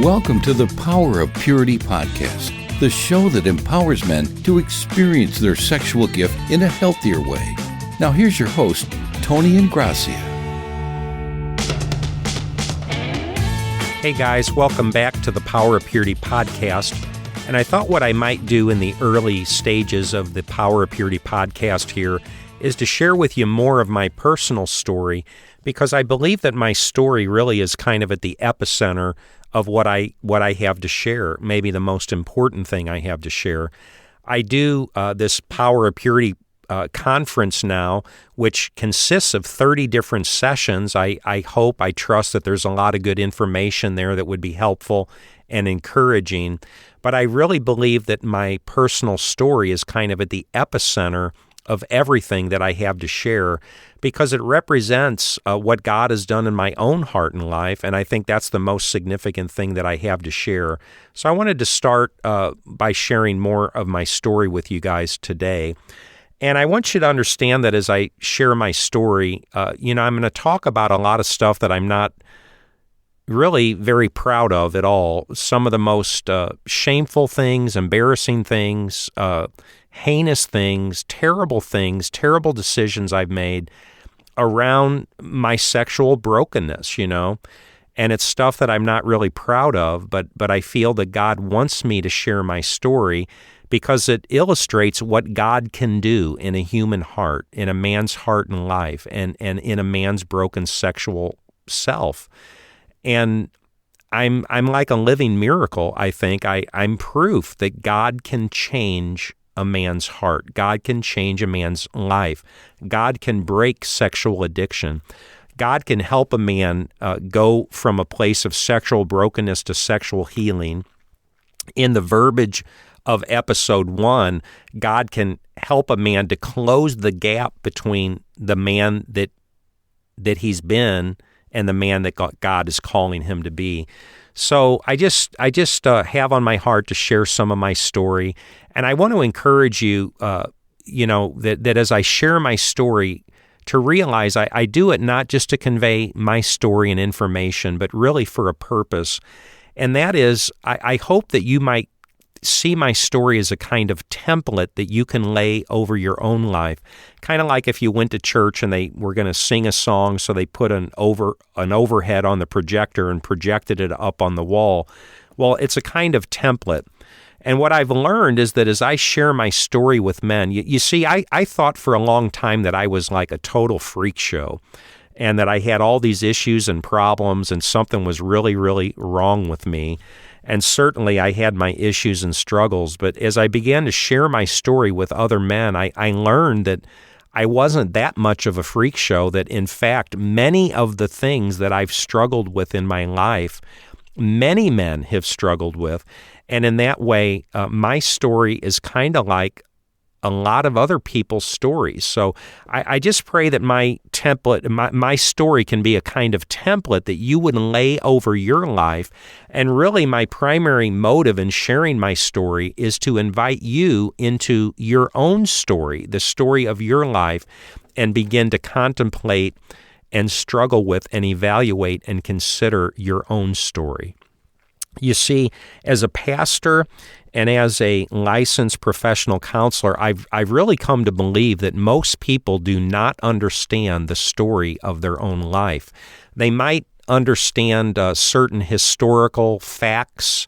Welcome to the Power of Purity podcast, the show that empowers men to experience their sexual gift in a healthier way. Now here's your host, Tony Ingrassia. Hey guys, welcome back to the Power of Purity podcast. And I thought what I might do in the early stages of the Power of Purity podcast here is to share with you more of my personal story, because I believe that my story really is kind of at the epicenter of what I have to share, maybe the most important thing I have to share. I do this Power of Purity conference now, which consists of 30 different sessions. I trust that there's a lot of good information there that would be helpful and encouraging. But I really believe that my personal story is kind of at the epicenter of everything that I have to share, because it represents what God has done in my own heart and life, and I think that's the most significant thing that I have to share. So I wanted to start by sharing more of my story with you guys today. And I want you to understand that as I share my story, I'm going to talk about a lot of stuff that I'm not really very proud of at all. Some of the most shameful things, embarrassing things, heinous things, terrible decisions I've made around my sexual brokenness, and it's stuff that I'm not really proud of, but I feel that God wants me to share my story because it illustrates what God can do in a human heart, in a man's heart and life, and in a man's broken sexual self. And I'm like a living miracle, I think. I'm proof that God can change a man's heart. God can change a man's life. God can break sexual addiction. God can help a man go from a place of sexual brokenness to sexual healing. In the verbiage of episode 1, God can help a man to close the gap between the man that he's been and the man that God is calling him to be. So I just have on my heart to share some of my story, and I want to encourage you, that as I share my story, to realize I do it not just to convey my story and information, but really for a purpose, and that is I hope that you might see my story as a kind of template that you can lay over your own life. Kind of like if you went to church and they were going to sing a song, so they put an overhead on the projector and projected it up on the wall. Well, it's a kind of template. And what I've learned is that as I share my story with men, you see, I thought for a long time that I was like a total freak show, and that I had all these issues and problems, and something was really, really wrong with me. And certainly I had my issues and struggles, but as I began to share my story with other men, I learned that I wasn't that much of a freak show, that in fact, many of the things that I've struggled with in my life, many men have struggled with. And in that way, my story is kind of like a lot of other people's stories. So I just pray that my template, my story can be a kind of template that you would lay over your life. And really my primary motive in sharing my story is to invite you into your own story, the story of your life, and begin to contemplate and struggle with and evaluate and consider your own story. You see, as a pastor and as a licensed professional counselor, I've really come to believe that most people do not understand the story of their own life. They might understand certain historical facts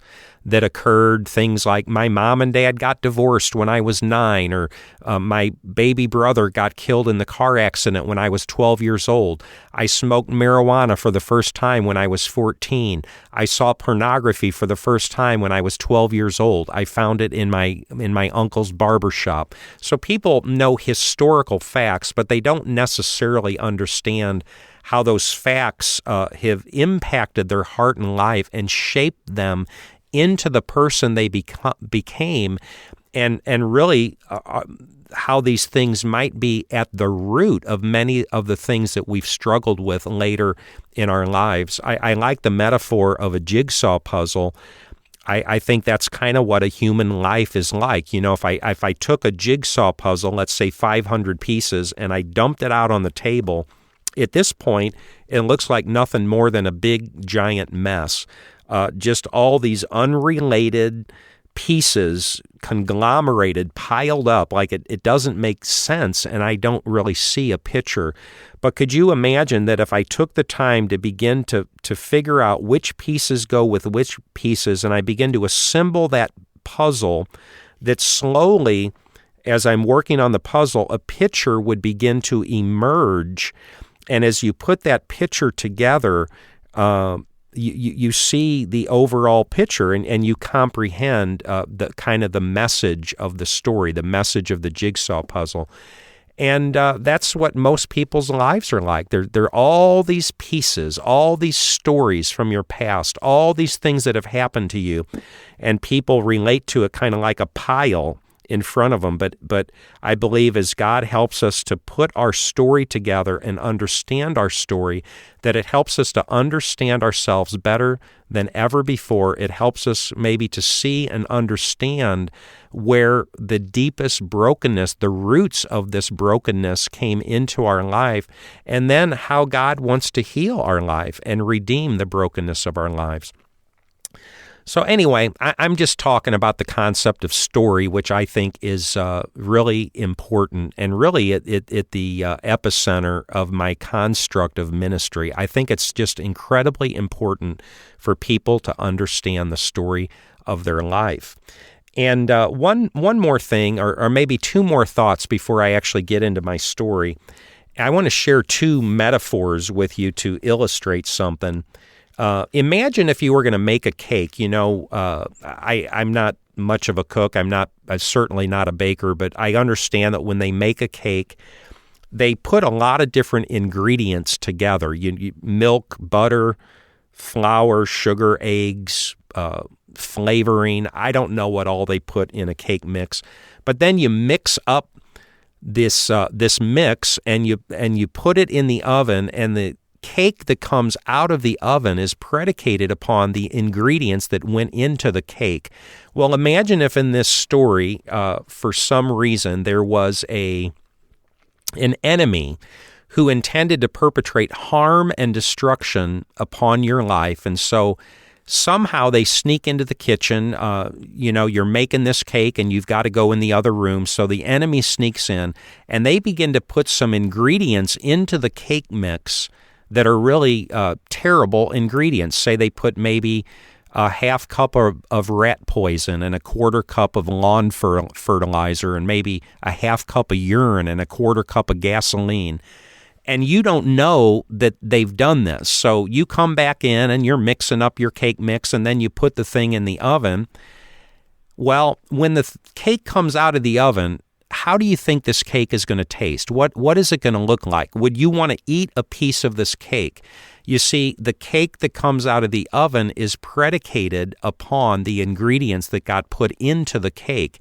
that occurred, things like my mom and dad got divorced when I was 9, or my baby brother got killed in the car accident when I was 12 years old. I smoked marijuana for the first time when I was 14. I saw pornography for the first time when I was 12 years old. I found it in my uncle's barber shop. So people know historical facts, but they don't necessarily understand how those facts have impacted their heart and life and shaped them into the person they became, and really how these things might be at the root of many of the things that we've struggled with later in our lives. I like the metaphor of a jigsaw puzzle. I think that's kind of what a human life is like. If I took a jigsaw puzzle, let's say 500 pieces, and I dumped it out on the table, at this point, it looks like nothing more than a big, giant mess. just all these unrelated pieces conglomerated, piled up, like it doesn't make sense, and I don't really see a picture. But could you imagine that if I took the time to begin to figure out which pieces go with which pieces, and I begin to assemble that puzzle, that slowly, as I'm working on the puzzle, a picture would begin to emerge. And as you put that picture together, you see the overall picture, and you comprehend the kind of the message of the story, the message of the jigsaw puzzle. And that's what most people's lives are like. They're all these pieces, all these stories from your past, all these things that have happened to you, and people relate to it kind of like a pile in front of them. But I believe as God helps us to put our story together and understand our story, that it helps us to understand ourselves better than ever before. It helps us maybe to see and understand where the deepest brokenness, the roots of this brokenness came into our life, and then how God wants to heal our life and redeem the brokenness of our lives. So anyway, I'm just talking about the concept of story, which I think is really important and really at the epicenter of my construct of ministry. I think it's just incredibly important for people to understand the story of their life. And one more thing, or maybe two more thoughts before I actually get into my story. I want to share two metaphors with you to illustrate something. Imagine if you were going to make a cake. I'm not much of a cook. I'm certainly not a baker, but I understand that when they make a cake, they put a lot of different ingredients together. Milk, butter, flour, sugar, eggs, flavoring. I don't know what all they put in a cake mix, but then you mix up this mix and you put it in the oven, and the cake that comes out of the oven is predicated upon the ingredients that went into the cake. Well, imagine if in this story, for some reason, there was an enemy who intended to perpetrate harm and destruction upon your life. And so somehow they sneak into the kitchen. You're making this cake and you've got to go in the other room. So the enemy sneaks in and they begin to put some ingredients into the cake mix that are really terrible ingredients. Say they put maybe a half cup of rat poison and a quarter cup of lawn fertilizer and maybe a half cup of urine and a quarter cup of gasoline. And you don't know that they've done this. So you come back in and you're mixing up your cake mix, and then you put the thing in the oven. Well, when the cake comes out of the oven, how do you think this cake is going to taste? What is it going to look like? Would you want to eat a piece of this cake? You see, the cake that comes out of the oven is predicated upon the ingredients that got put into the cake.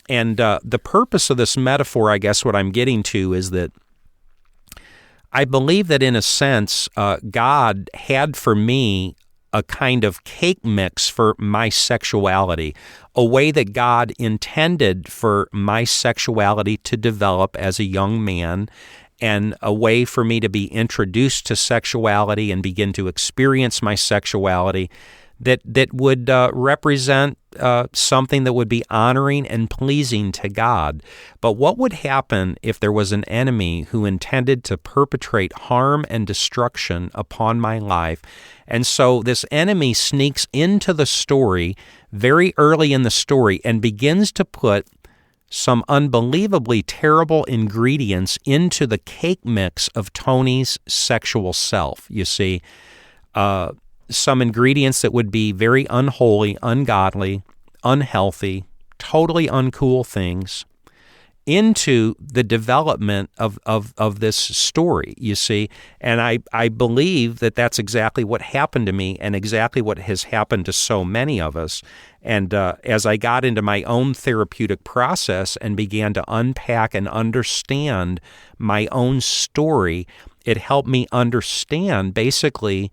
And the purpose of this metaphor, I guess what I'm getting to is that I believe that in a sense, God had for me a kind of cake mix for my sexuality, a way that God intended for my sexuality to develop as a young man, and a way for me to be introduced to sexuality and begin to experience my sexuality that would represent something that would be honoring and pleasing to God. But what would happen if there was an enemy who intended to perpetrate harm and destruction upon my life? And so this enemy sneaks into the story very early in the story and begins to put some unbelievably terrible ingredients into the cake mix of Tony's sexual self. You see, some ingredients that would be very unholy, ungodly, unhealthy, totally uncool things into the development of this story, you see. And I believe that that's exactly what happened to me and exactly what has happened to so many of us. And as I got into my own therapeutic process and began to unpack and understand my own story, it helped me understand basically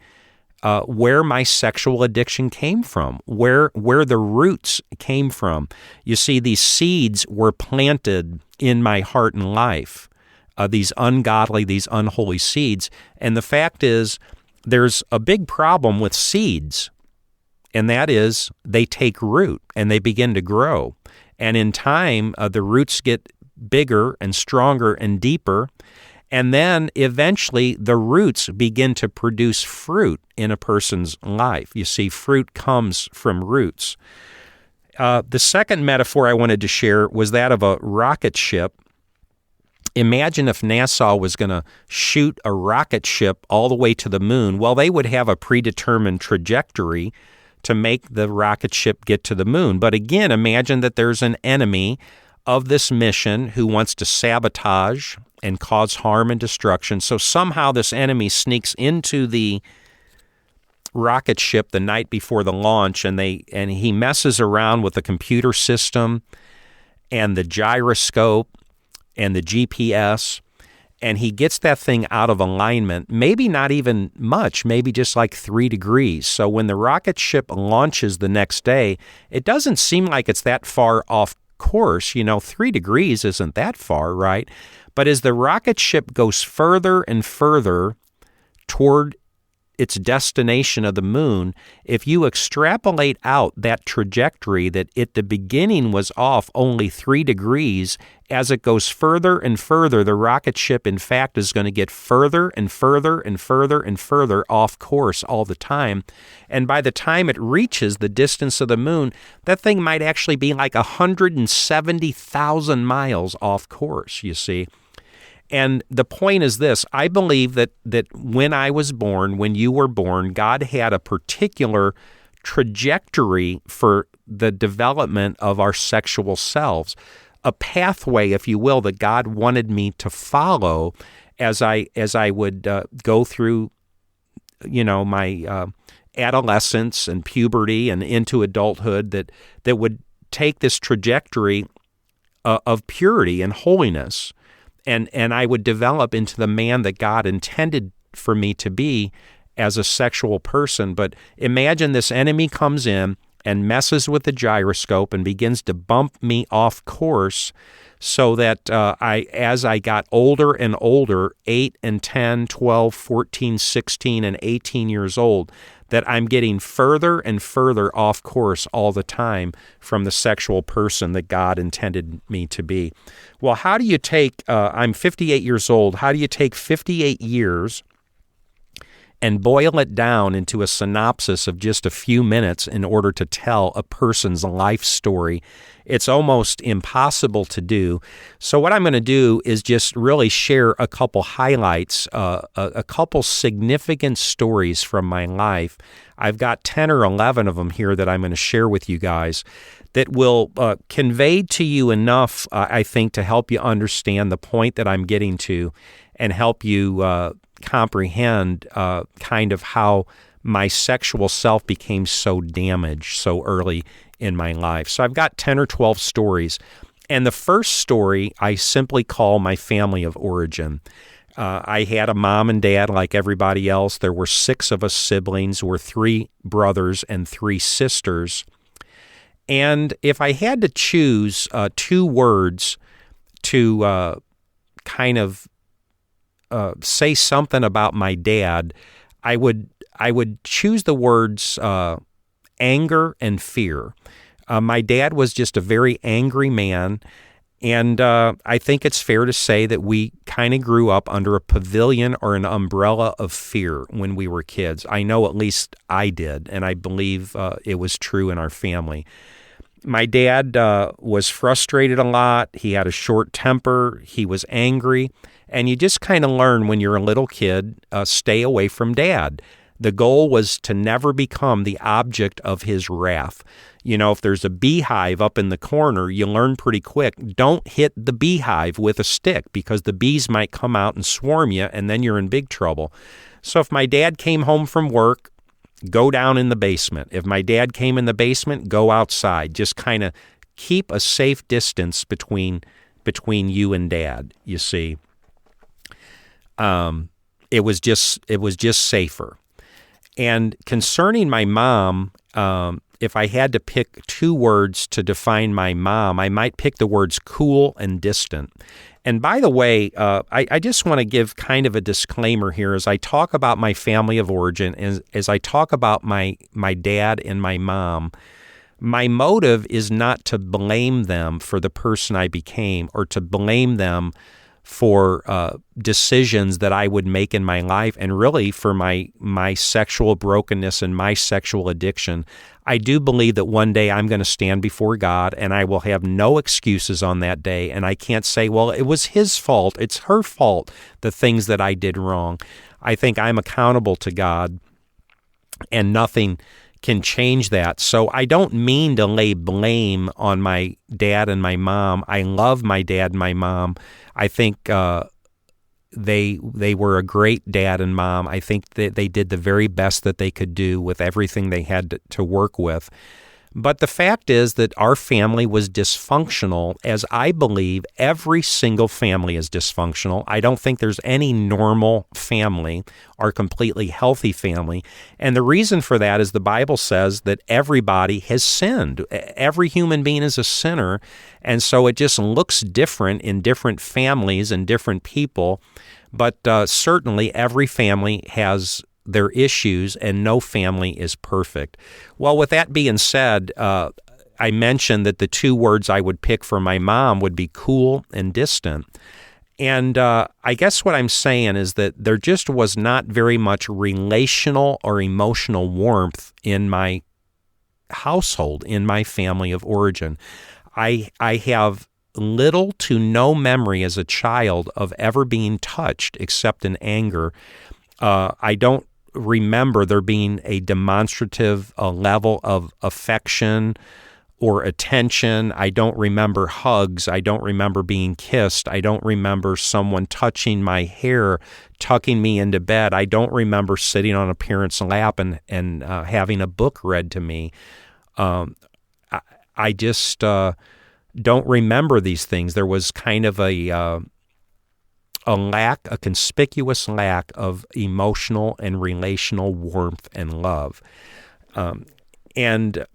where my sexual addiction came from, where the roots came from. You see, these seeds were planted in my heart and life, these ungodly, these unholy seeds. And the fact is, there's a big problem with seeds. and that is they take root and they begin to grow. And in time, the roots get bigger and stronger and deeper. And then eventually the roots begin to produce fruit in a person's life. You see, fruit comes from roots. The second metaphor I wanted to share was that of a rocket ship. Imagine if NASA was going to shoot a rocket ship all the way to the moon. Well, they would have a predetermined trajectory to make the rocket ship get to the moon. But again, imagine that there's an enemy of this mission who wants to sabotage and cause harm and destruction. So somehow this enemy sneaks into the rocket ship the night before the launch, and he messes around with the computer system and the gyroscope and the GPS, and he gets that thing out of alignment, maybe not even much, maybe just like 3 degrees. So when the rocket ship launches the next day, it doesn't seem like it's that far off course. 3 degrees isn't that far, right? But as the rocket ship goes further and further toward its destination of the moon, if you extrapolate out that trajectory that at the beginning was off only 3 degrees, as it goes further and further, the rocket ship, in fact, is going to get further and further and further and further off course all the time. And by the time it reaches the distance of the moon, that thing might actually be like 170,000 miles off course, you see. And the point is this: I believe that when I was born, when you were born, God had a particular trajectory for the development of our sexual selves, a pathway, if you will, that God wanted me to follow as I would go through, my adolescence and puberty and into adulthood, that would take this trajectory of purity and holiness. And I would develop into the man that God intended for me to be as a sexual person. But imagine this enemy comes in and messes with the gyroscope and begins to bump me off course, so that as I got older and older, 8 and 10, 12, 14, 16, and 18 years old, that I'm getting further and further off course all the time from the sexual person that God intended me to be. Well, how do you take, I'm 58 years old, how do you take 58 years and boil it down into a synopsis of just a few minutes in order to tell a person's life story? It's almost impossible to do. So what I'm going to do is just really share a couple highlights, a couple significant stories from my life. I've got 10 or 11 of them here that I'm going to share with you guys that will convey to you enough, I think, to help you understand the point that I'm getting to and help you comprehend kind of how my sexual self became so damaged so early in my life. So I've got 10 or 12 stories. And the first story I simply call my family of origin. I had a mom and dad like everybody else. There were 6 of us siblings. There were 3 brothers and 3 sisters. And if I had to choose 2 words to kind of say something about my dad, I would choose the words anger and fear. My dad was just a very angry man, and I think it's fair to say that we kind of grew up under a pavilion or an umbrella of fear when we were kids. I know at least I did, and I believe it was true in our family. My dad was frustrated a lot. He had a short temper. He was angry. And you just kind of learn when you're a little kid, stay away from Dad. The goal was to never become the object of his wrath. If there's a beehive up in the corner, you learn pretty quick, don't hit the beehive with a stick because the bees might come out and swarm you, and then you're in big trouble. So if my dad came home from work, go down in the basement. If my dad came in the basement, go outside. Just kind of keep a safe distance between you and Dad, you see. It was just safer. And concerning my mom, if I had to pick two words to define my mom, I might pick the words cool and distant. And by the way, I just want to give kind of a disclaimer here as I talk about my family of origin, as I talk about my dad and my mom. My motive is not to blame them for the person I became or to blame them for decisions that I would make in my life and really for my sexual brokenness and my sexual addiction. I do believe that one day I'm going to stand before God and I will have no excuses on that day, and I can't say, well, it was his fault, it's her fault, the things that I did wrong. I think I'm accountable to God, and nothing can change that. So I don't mean to lay blame on my dad and my mom. I love my dad and my mom. I think they were a great dad and mom. I think that they did the very best that they could do with everything they had to work with. But the fact is that our family was dysfunctional, as I believe every single family is dysfunctional. I don't think there's any normal family or completely healthy family. And the reason for that is the Bible says that everybody has sinned. Every human being is a sinner. And so it just looks different in different families and different people. But certainly every family has their issues, and no family is perfect. Well, with that being said, I mentioned that the two words I would pick for my mom would be cool and distant. And I guess what I'm saying is that there just was not very much relational or emotional warmth in my household, in my family of origin. I have little to no memory as a child of ever being touched except in anger. I don't remember there being a demonstrative level of affection or attention. I don't remember hugs. I don't remember being kissed. I don't remember someone touching my hair, tucking me into bed. I don't remember sitting on a parent's lap and having a book read to me. I just don't remember these things. There was kind of a conspicuous lack of emotional and relational warmth and love. And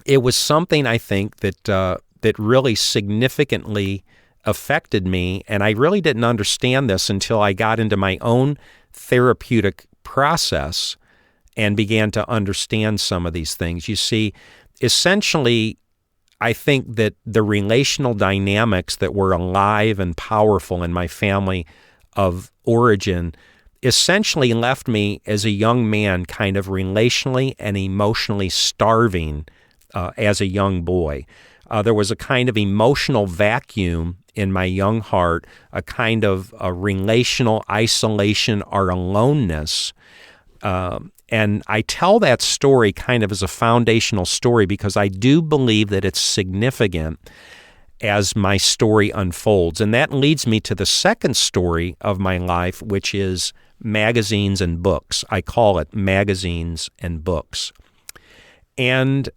it was something, I think, that really significantly affected me, and I really didn't understand this until I got into my own therapeutic process and began to understand some of these things. You see, essentially, I think that the relational dynamics that were alive and powerful in my family of origin essentially left me as a young man kind of relationally and emotionally starving as a young boy. There was a kind of emotional vacuum in my young heart, a kind of a relational isolation or aloneness. And I tell that story kind of as a foundational story because I do believe that it's significant as my story unfolds. And that leads me to the second story of my life, which is magazines and books. I call it magazines and books. And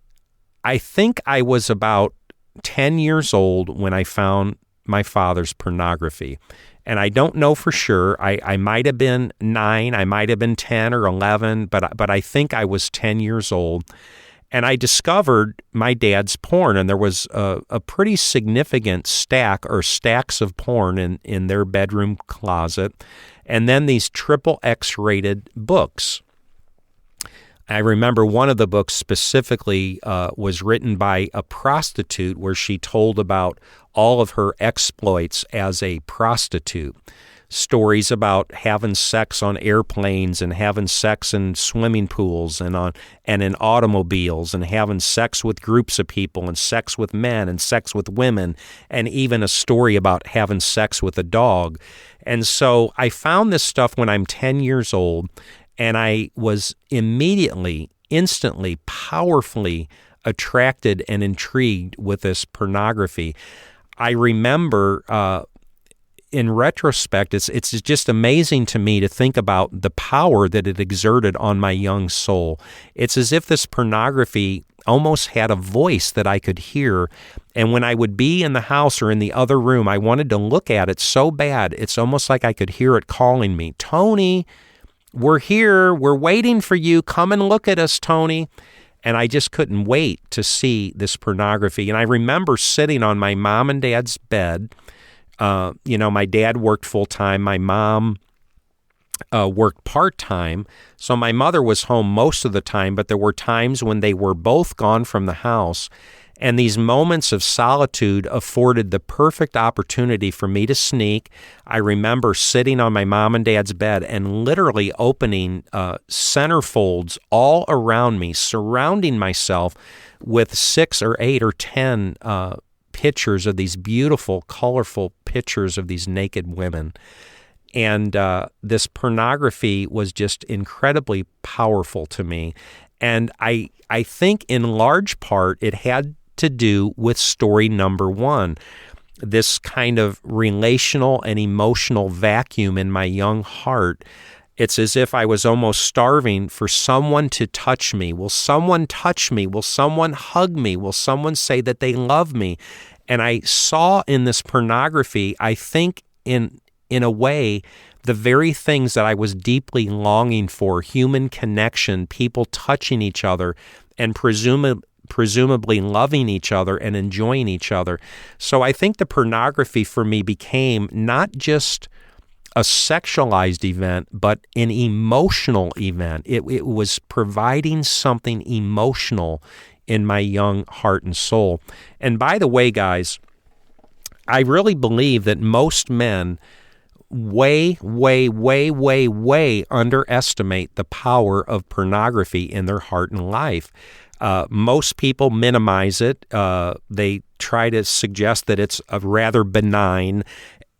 I think I was about 10 years old when I found my father's pornography. And I don't know for sure. I might have been 9, I might have been 10 or 11, but I think I was 10 years old. And I discovered my dad's porn, and there was a pretty significant stacks of porn in their bedroom closet, and then these triple X-rated books. I remember one of the books specifically was written by a prostitute where she told about all of her exploits as a prostitute. Stories about having sex on airplanes and having sex in swimming pools and in automobiles and having sex with groups of people and sex with men and sex with women, and even a story about having sex with a dog. And so I found this stuff when I'm 10 years old, and I was instantly, powerfully attracted and intrigued with this pornography. I remember, in retrospect, it's just amazing to me to think about the power that it exerted on my young soul. It's as if this pornography almost had a voice that I could hear, and when I would be in the house or in the other room, I wanted to look at it so bad. It's almost like I could hear it calling me, "Tony, we're here, we're waiting for you, come and look at us, Tony." And I just couldn't wait to see this pornography. And I remember sitting on my mom and dad's bed. My dad worked full-time. My mom worked part-time. So my mother was home most of the time, but there were times when they were both gone from the house. And these moments of solitude afforded the perfect opportunity for me to sneak. I remember sitting on my mom and dad's bed and literally opening centerfolds all around me, surrounding myself with 6 or 8 or 10 pictures of these beautiful, colorful pictures of these naked women. And this pornography was just incredibly powerful to me. And I think in large part it had to do with story number 1, this kind of relational and emotional vacuum in my young heart. It's as if I was almost starving for someone to touch me. Will someone touch me? Will someone hug me? Will someone say that they love me? And I saw in this pornography, I think in a way, the very things that I was deeply longing for: human connection, people touching each other, and presumably loving each other and enjoying each other. So I think the pornography for me became not just a sexualized event, but an emotional event. It was providing something emotional in my young heart and soul. And by the way, guys, I really believe that most men way underestimate the power of pornography in their heart and life. Most people minimize it. They try to suggest that it's a rather benign.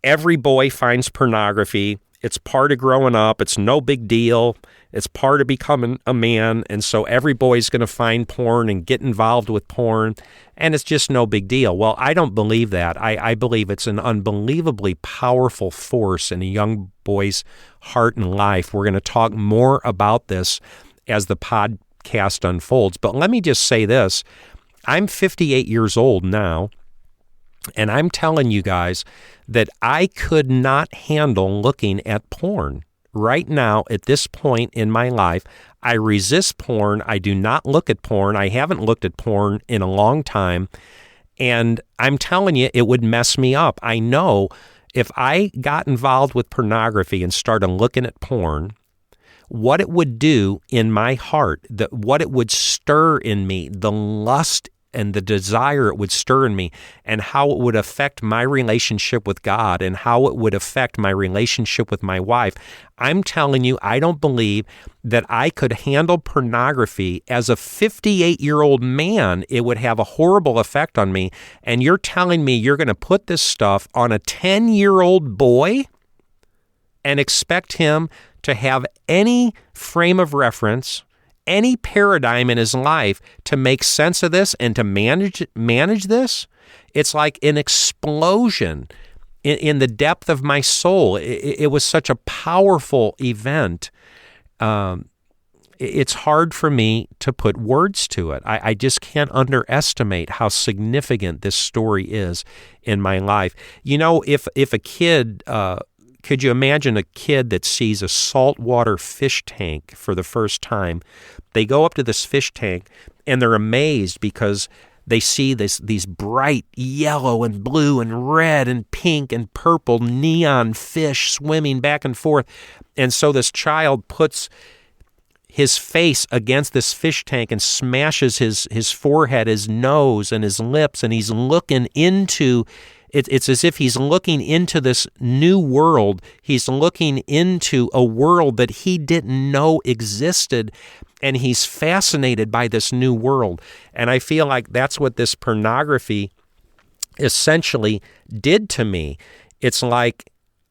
Every boy finds pornography. It's part of growing up. It's no big deal. It's part of becoming a man. And so every boy's going to find porn and get involved with porn. And it's just no big deal. Well, I don't believe that. I believe it's an unbelievably powerful force in a young boy's heart and life. We're going to talk more about this as the podcast unfolds. But let me just say this. I'm 58 years old now, and I'm telling you guys that I could not handle looking at porn. Right now, at this point in my life, I resist porn. I do not look at porn. I haven't looked at porn in a long time. And I'm telling you, it would mess me up. I know if I got involved with pornography and started looking at porn, what it would do in my heart, what it would stir in me, the lust and the desire it would stir in me, and how it would affect my relationship with God and how it would affect my relationship with my wife. I'm telling you, I don't believe that I could handle pornography as a 58-year-old man. It would have a horrible effect on me. And you're telling me you're going to put this stuff on a 10-year-old boy and expect him to have any frame of reference, any paradigm in his life to make sense of this and to manage this? It's like an explosion in the depth of my soul. It was such a powerful event. It's hard for me to put words to it. I just can't underestimate how significant this story is in my life. You know, if a kid... could you imagine a kid that sees a saltwater fish tank for the first time? They go up to this fish tank and they're amazed because they see these bright yellow and blue and red and pink and purple neon fish swimming back and forth. And so this child puts his face against this fish tank and smashes his forehead, his nose, and his lips, and he's looking into it's as if he's looking into this new world. He's looking into a world that he didn't know existed, and he's fascinated by this new world. And I feel like that's what this pornography essentially did to me. It's like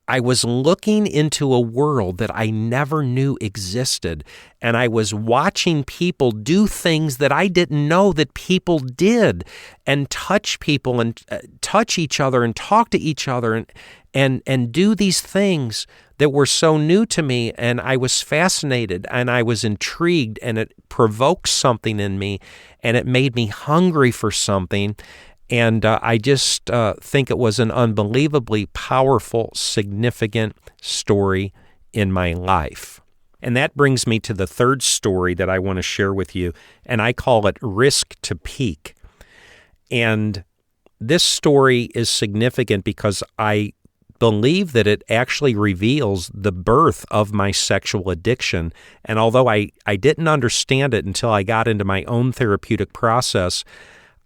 I was looking into a world that I never knew existed, and I was watching people do things that I didn't know that people did, and touch people and touch each other and talk to each other and do these things that were so new to me. And I was fascinated and I was intrigued, and it provoked something in me, and it made me hungry for something. And I just think it was an unbelievably powerful, significant story in my life. And that brings me to the third story that I want to share with you, and I call it Risk to Peak. And this story is significant because I believe that it actually reveals the birth of my sexual addiction. And although I didn't understand it until I got into my own therapeutic process,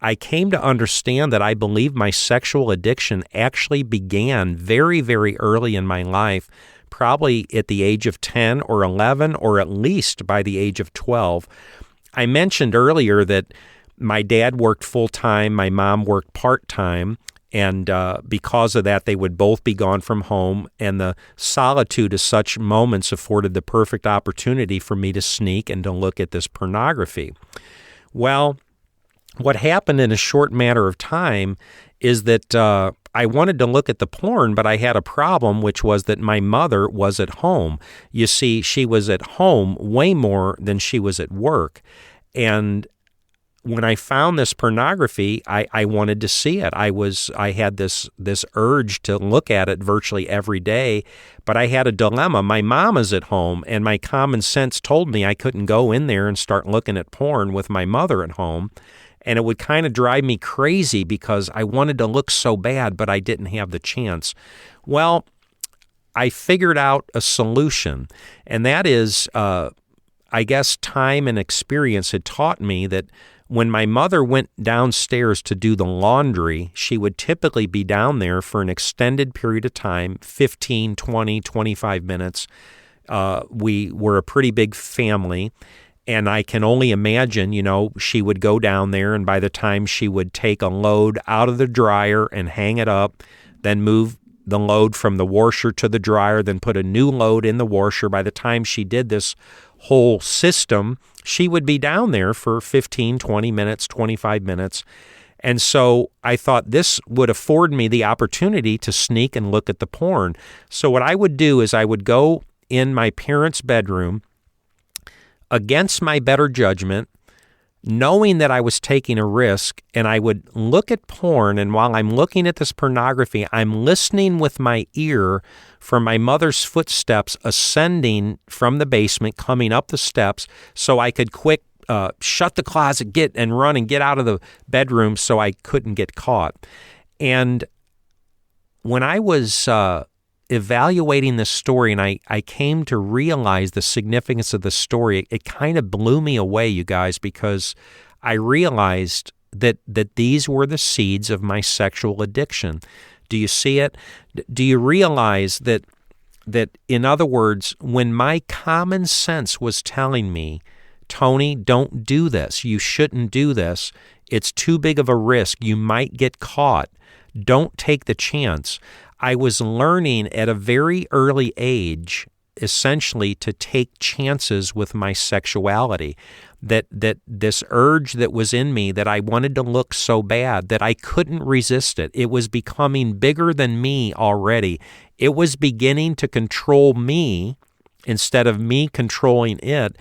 I came to understand that I believe my sexual addiction actually began very, very early in my life, probably at the age of 10 or 11, or at least by the age of 12. I mentioned earlier that my dad worked full-time, my mom worked part-time, and because of that, they would both be gone from home, and the solitude of such moments afforded the perfect opportunity for me to sneak and to look at this pornography. Well, what happened in a short matter of time is that I wanted to look at the porn, but I had a problem, which was that my mother was at home. You see, she was at home way more than she was at work. And when I found this pornography, I wanted to see it. I had this urge to look at it virtually every day, but I had a dilemma. My mom is at home, and my common sense told me I couldn't go in there and start looking at porn with my mother at home, and it would kind of drive me crazy because I wanted to look so bad, but I didn't have the chance. Well, I figured out a solution, and that is, I guess time and experience had taught me that when my mother went downstairs to do the laundry, she would typically be down there for an extended period of time, 15, 20, 25 minutes. We were a pretty big family, and I can only imagine, she would go down there, and by the time she would take a load out of the dryer and hang it up, then move the load from the washer to the dryer, then put a new load in the washer. By the time she did this whole system, she would be down there for 15, 20 minutes, 25 minutes. And so I thought this would afford me the opportunity to sneak and look at the porn. So what I would do is I would go in my parents' bedroom against my better judgment, knowing that I was taking a risk, and I would look at porn, and while I'm looking at this pornography, I'm listening with my ear for my mother's footsteps ascending from the basement, coming up the steps, so I could quick shut the closet, get and run and get out of the bedroom so I couldn't get caught. And when I was evaluating this story, and I came to realize the significance of the story, it kind of blew me away, you guys, because I realized that these were the seeds of my sexual addiction. Do you see it? Do you realize that in other words, when my common sense was telling me, Tony, don't do this, you shouldn't do this, it's too big of a risk, you might get caught, don't take the chance, I was learning at a very early age, essentially, to take chances with my sexuality. That this urge that was in me, that I wanted to look so bad, that I couldn't resist it. It was becoming bigger than me already. It was beginning to control me instead of me controlling it.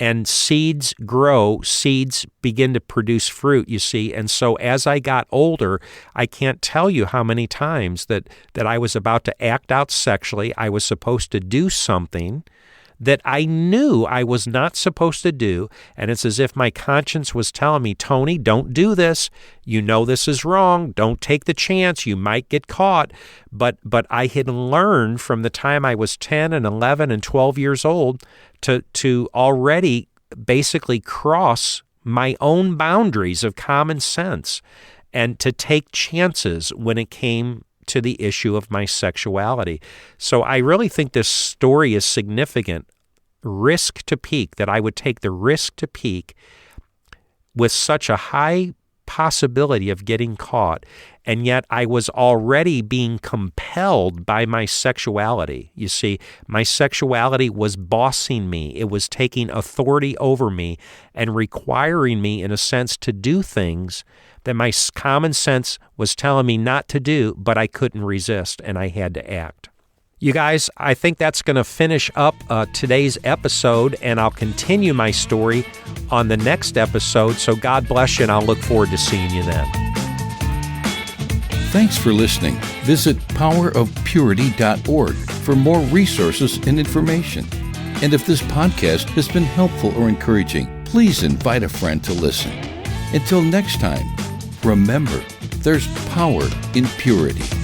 And seeds grow, seeds begin to produce fruit, you see. And so as I got older, I can't tell you how many times that I was about to act out sexually. I was supposed to do something that I knew I was not supposed to do. And it's as if my conscience was telling me, Tony, don't do this. You know this is wrong. Don't take the chance. You might get caught. But I had learned from the time I was 10 and 11 and 12 years old to already basically cross my own boundaries of common sense and to take chances when it came to the issue of my sexuality. So I really think this story is significant. Risk to peak, that I would take the risk to peak with such a high possibility of getting caught, and yet I was already being compelled by my sexuality. You see, my sexuality was bossing me. It was taking authority over me and requiring me, in a sense, to do things that my common sense was telling me not to do, but I couldn't resist, and I had to act. You guys, I think that's going to finish up today's episode, and I'll continue my story on the next episode. So God bless you, and I'll look forward to seeing you then. Thanks for listening. Visit powerofpurity.org for more resources and information. And if this podcast has been helpful or encouraging, please invite a friend to listen. Until next time, remember, there's power in purity.